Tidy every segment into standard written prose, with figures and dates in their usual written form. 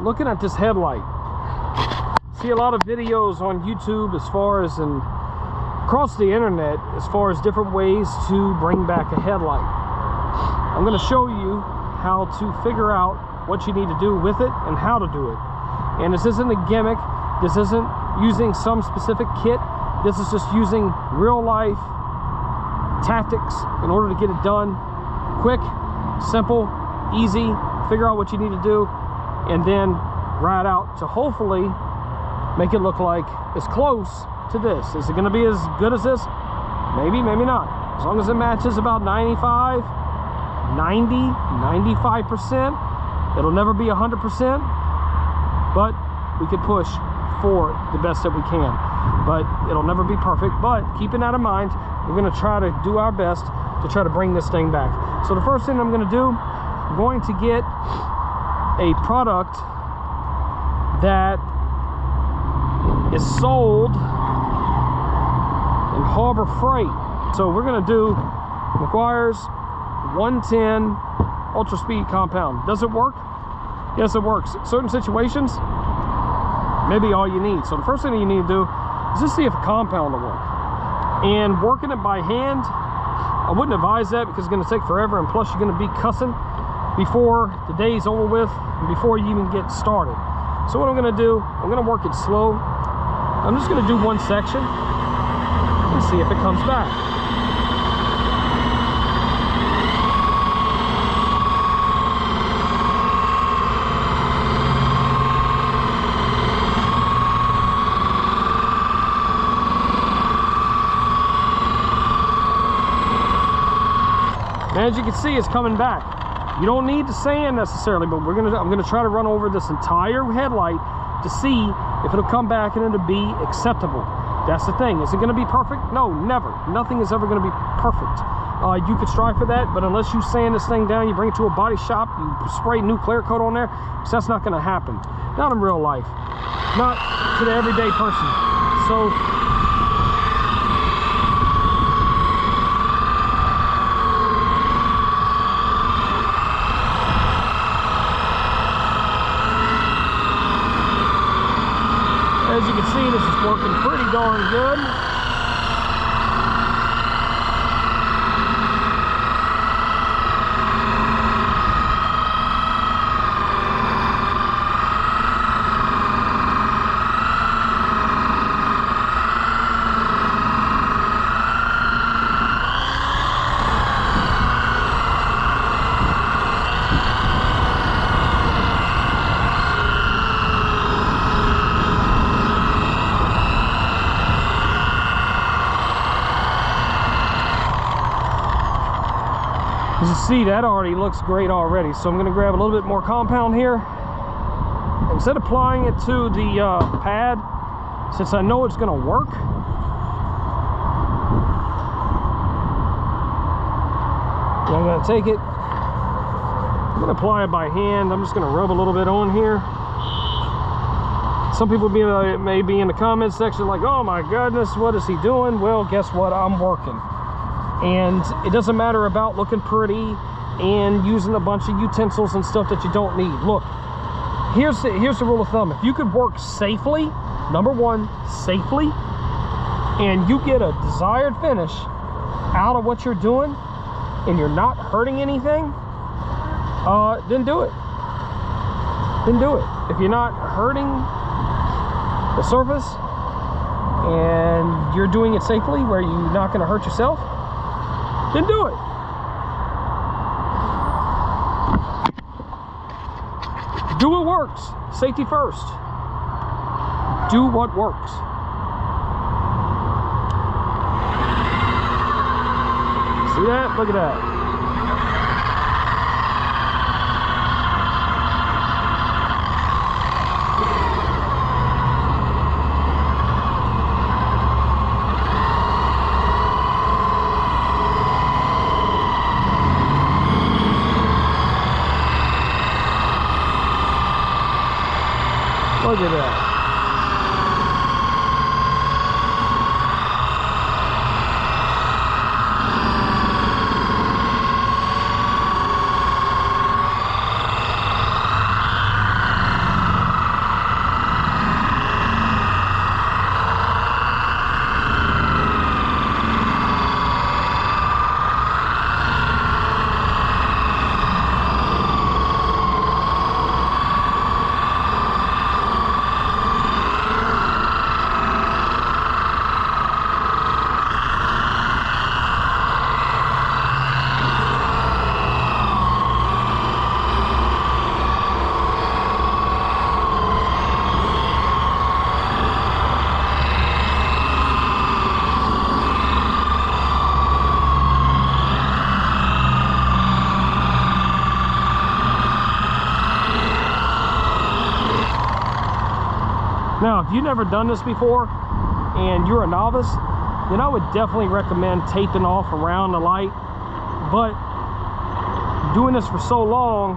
looking at this headlight. See a lot of videos on YouTube as far as and across the internet as far as different ways to bring back a headlight. I'm going to show you how to figure out what you need to do with it and how to do it. And this isn't a gimmick. This isn't using some specific kit. This is just using real life tactics in order to get it done quick, simple, easy. Figure out what you need to do and then ride out to hopefully make it look like it's close to this. Is it going to be as good as this? Maybe, maybe not. As long as it matches about 95, 90, 95%. It'll never be 100%, but we could push for the best that we can. But it'll never be perfect. But keeping that in mind, we're going to try to do our best to try to bring this thing back. So the first thing I'm going to do, I'm going to get a product that is sold in Harbor Freight. So we're going to do McGuire's 110 Ultra Speed Compound. Does it work? Yes, it works. Certain situations, maybe all you need. So the first thing that you need to do is just see if a compound will work. And working it by hand, I wouldn't advise that because it's going to take forever, and plus you're going to be cussing before the day's over with and before you even get started. So what I'm going to do, I'm going to work it slow. I'm just going to do one section and see if it comes back. As you can see, it's coming back. You don't need to sand necessarily, but I'm gonna try to run over this entire headlight to see if it'll come back and it'll be acceptable. That's the thing. Is it gonna be perfect? No, never. Nothing is ever gonna be perfect. You could strive for that, but unless you sand this thing down, you bring it to a body shop, you spray new clear coat on there, so that's not gonna happen. Not in real life. Not to the everyday person. So as you can see, this is working pretty darn good. As you see, that already looks great already. So I'm going to grab a little bit more compound here. Instead of applying it to the pad, since I know it's going to work, I'm going to take it, I'm going to apply it by hand. I'm just going to rub a little bit on here. Some people may be in the comments section like, oh my goodness, what is he doing? Well, guess what? I'm working. And it doesn't matter about looking pretty and using a bunch of utensils and stuff that you don't need. Look, here's the rule of thumb. If you could work safely, number one, safely, and you get a desired finish out of what you're doing and you're not hurting anything, then do it. Then do it. If you're not hurting the surface and you're doing it safely where you're not going to hurt yourself, then do it. Do what works. Safety first. Do what works. See that? Look at that. Look at that. Now, if you've never done this before and you're a novice, then I would definitely recommend taping off around the light. But doing this for so long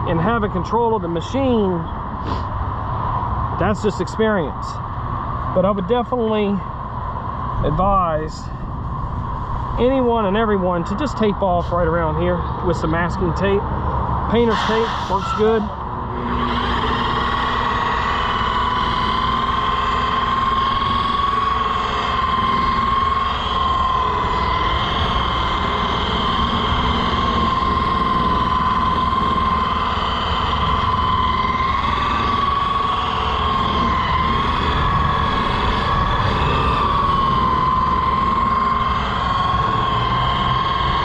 and having control of the machine, that's just experience. But I would definitely advise anyone and everyone to just tape off right around here with some masking tape. Painter's tape works good.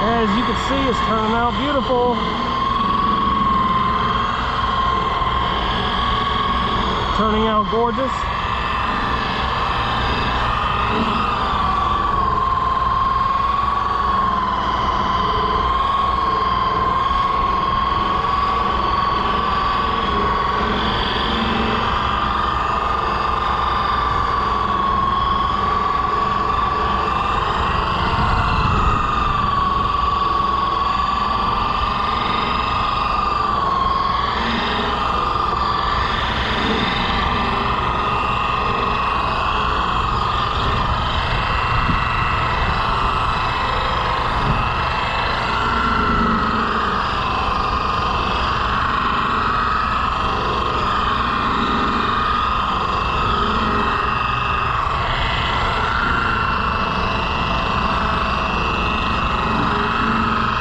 As you can see, it's turning out beautiful. Turning out gorgeous.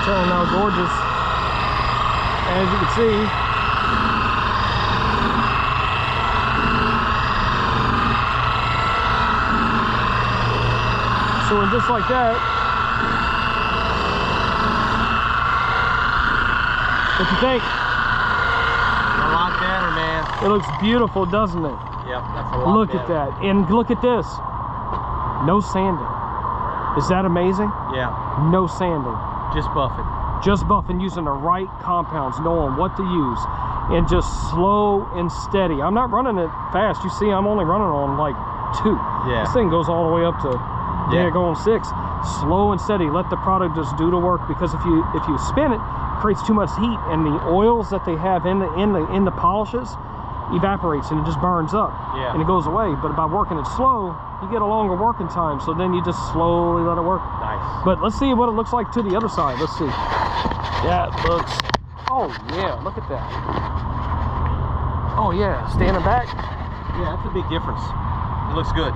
Turning out gorgeous, as you can see. So and just like that, what you think? A lot better, man. It looks beautiful, doesn't it? Yep, that's a lot Look better. at that, and look at this. No sanding. Is that amazing? Yeah, No sanding. just buff it. Just buffing, using the right compounds, knowing what to use, and just slow and steady. I'm not running it fast. You see, I'm only running on like 2. Yeah. This thing goes all the way up to going 6. Slow and steady. Let the product just do the work, because if you spin it, it creates too much heat, and the oils that they have in the polishes evaporates, and it just burns up. Yeah. And it goes away. But by working it slow, you get a longer working time. So then you just slowly let it work. Nice. But let's see what it looks like to the other side. Let's see. Yeah, it looks. Oh yeah, look at that. Oh yeah, standing back. Yeah, that's a big difference. It looks good.